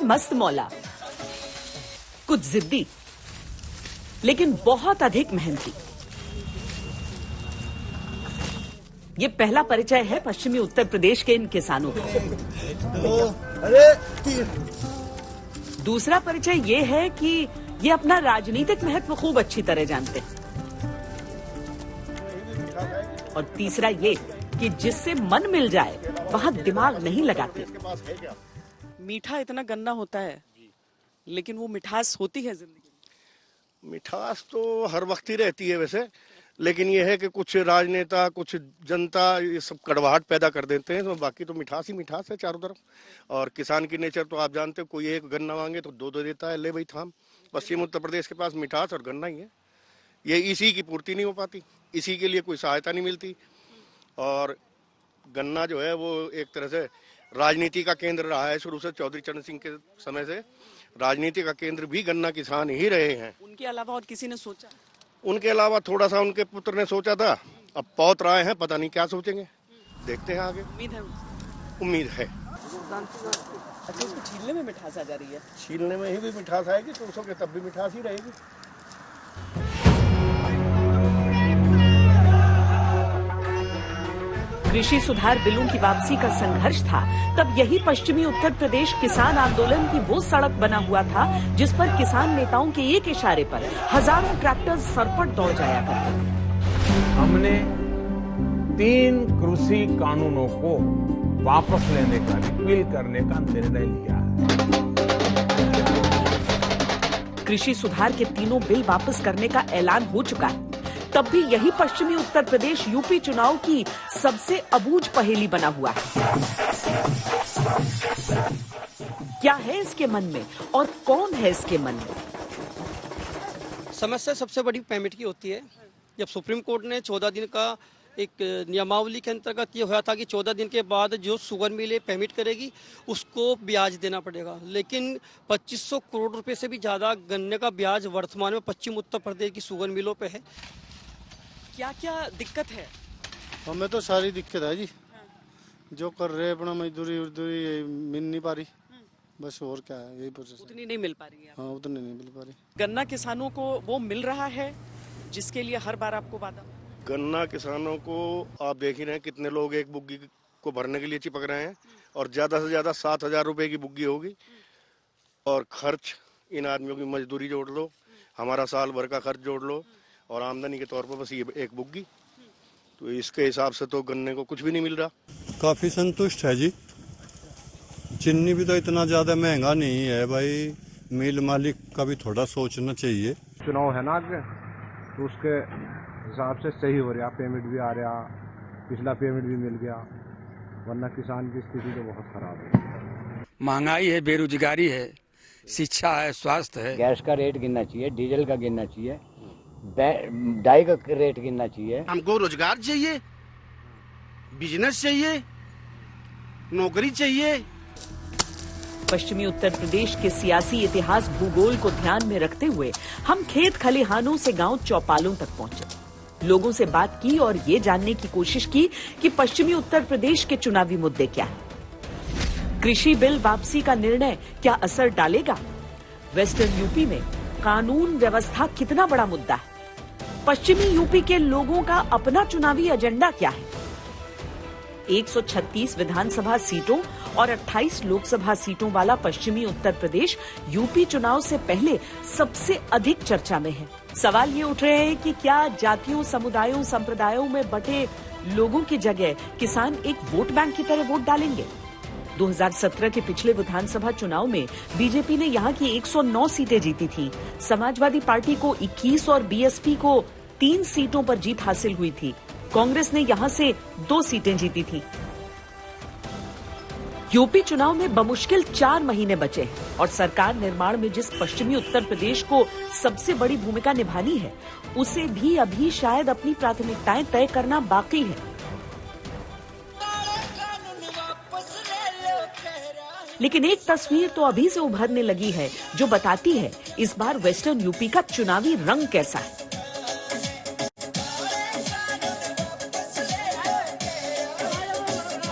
मस्त मौला, कुछ जिद्दी, लेकिन बहुत अधिक मेहनती। ये पहला परिचय है पश्चिमी उत्तर प्रदेश के इन किसानों का। दूसरा परिचय ये है कि ये अपना राजनीतिक महत्व खूब अच्छी तरह जानते हैं। और तीसरा ये कि जिससे मन मिल जाए वहां दिमाग नहीं लगाते। मीठा इतना गन्ना होता है, लेकिन वो मिठास होती है जिंदगी में? मिठास तो हर वक्त ही रहती है वैसे, लेकिन ये है कि कुछ राजनेता, कुछ जनता ये सब कड़वाहट पैदा कर देते हैं, तो बाकी तो मिठास ही मिठास है चारों तरफ। और किसान की नेचर तो आप जानते हो, कोई एक गन्ना मांगे तो दो देता है, ले भाई थाम। पश्चिम उत्तर प्रदेश के पास मिठास और गन्ना ही है, ये इसी की पूर्ति नहीं हो पाती, इसी के लिए कोई सहायता नहीं मिलती। और गन्ना जो है वो एक तरह से राजनीति का केंद्र रहा है शुरू से, चौधरी चरण सिंह के समय से राजनीति का केंद्र भी गन्ना किसान ही रहे हैं। उनके अलावा और किसी ने सोचा? उनके अलावा थोड़ा सा उनके पुत्र ने सोचा था, अब पौत रहे हैं, पता नहीं क्या सोचेंगे, देखते हैं आगे। उम्मीद है। अच्छा, इसको छीलने में मिठास आ जा रही है? छीलने में ही भी मिठास आएगी, तो उसके तब भी मिठास ही रहेगी। कृषि सुधार बिलों की वापसी का संघर्ष था, तब यही पश्चिमी उत्तर प्रदेश किसान आंदोलन की वो सड़क बना हुआ था जिस पर किसान नेताओं के एक इशारे पर हजारों ट्रैक्टर सरपट दौड़ जाया करते थे। हमने 3 कृषि कानूनों को वापस लेने का, रिपील करने का निर्णय लिया है। कृषि सुधार के तीनों बिल वापस करने का ऐलान हो चुका है, तब भी यही पश्चिमी उत्तर प्रदेश यूपी चुनाव की सबसे अबूझ पहेली बना हुआ है। क्या है इसके मन में और कौन है इसके मन में? समस्या सबसे बड़ी पेमेंट की होती है। जब सुप्रीम कोर्ट ने 14 दिन का एक नियमावली के अंतर्गत ये हुआ था कि 14 दिन के बाद जो शुगर मिलें पेमेंट करेगी उसको ब्याज देना पड़ेगा, लेकिन 2500 करोड़ रुपए से भी ज्यादा गन्ने का ब्याज वर्तमान में पश्चिम उत्तर प्रदेश की शुगर मिलों पे है। क्या क्या दिक्कत है? हमें तो सारी दिक्कत है जी, जो कर रहे अपना मजदूरी मिल नहीं पा रही, बस और क्या है, यही प्रोसेस। उतनी नहीं मिल पा रही है? हाँ, उतनी नहीं मिल पा रही। गन्ना किसानों को वो मिल रहा है जिसके लिए हर बार आपको वादा? गन्ना किसानों को आप देख ही रहे हैं कितने लोग एक बुग्गी को भरने के लिए चिपक रहे हैं, और ज्यादा से ज्यादा 7,000 रुपए की बुग्गी होगी। और खर्च इन आदमियों की मजदूरी जोड़ लो, हमारा साल भर का खर्च जोड़ लो, और आमदनी के तौर पर बस ये एक बुग्गी, तो इसके हिसाब से तो गन्ने को कुछ भी नहीं मिल रहा। काफी संतुष्ट है जी। चीनी भी तो इतना ज्यादा महंगा नहीं है भाई, मिल मालिक का भी थोड़ा सोचना चाहिए। चुनाव है ना आगे, तो उसके हिसाब से सही हो रहा, पेमेंट भी आ रहा, पिछला पेमेंट भी मिल गया, वरना किसान की स्थिति तो बहुत खराब है। महंगाई है, बेरोजगारी है, शिक्षा है, स्वास्थ्य है। गैस का रेट गिरना चाहिए, डीजल का गिरना चाहिए, डाई का रेट गिरना चाहिए। हमको रोजगार चाहिए, बिजनेस चाहिए, नौकरी चाहिए। पश्चिमी उत्तर प्रदेश के सियासी इतिहास भूगोल को ध्यान में रखते हुए हम खेत खलिहानों से गांव चौपालों तक पहुंचे, लोगों से बात की और ये जानने की कोशिश की कि पश्चिमी उत्तर प्रदेश के चुनावी मुद्दे क्या हैं। कृषि बिल वापसी का निर्णय क्या असर डालेगा? वेस्टर्न यूपी में कानून व्यवस्था कितना बड़ा मुद्दा है? पश्चिमी यूपी के लोगों का अपना चुनावी एजेंडा क्या है? 136 विधानसभा सीटों और 28 लोकसभा सीटों वाला पश्चिमी उत्तर प्रदेश यूपी चुनाव से पहले सबसे अधिक चर्चा में है। सवाल ये उठ रहे हैं कि क्या जातियों, समुदायों, संप्रदायों में बटे लोगों की जगह किसान एक वोट बैंक की तरह वोट डालेंगे? 2017 के पिछले विधानसभा चुनाव में बीजेपी ने यहां की 109 सीटें जीती थीं। समाजवादी पार्टी को 21 और बीएसपी को 3 सीटों पर जीत हासिल हुई थी। कांग्रेस ने यहां से 2 सीटें जीती थी। यूपी चुनाव में बमुश्किल 4 महीने बचे हैं और सरकार निर्माण में जिस पश्चिमी उत्तर प्रदेश को सबसे बड़ी भूमिका निभानी है, उसे भी अभी शायद अपनी प्राथमिकताएं तय करना बाकी है। लेकिन एक तस्वीर तो अभी से उभरने लगी है जो बताती है इस बार वेस्टर्न यूपी का चुनावी रंग कैसा है।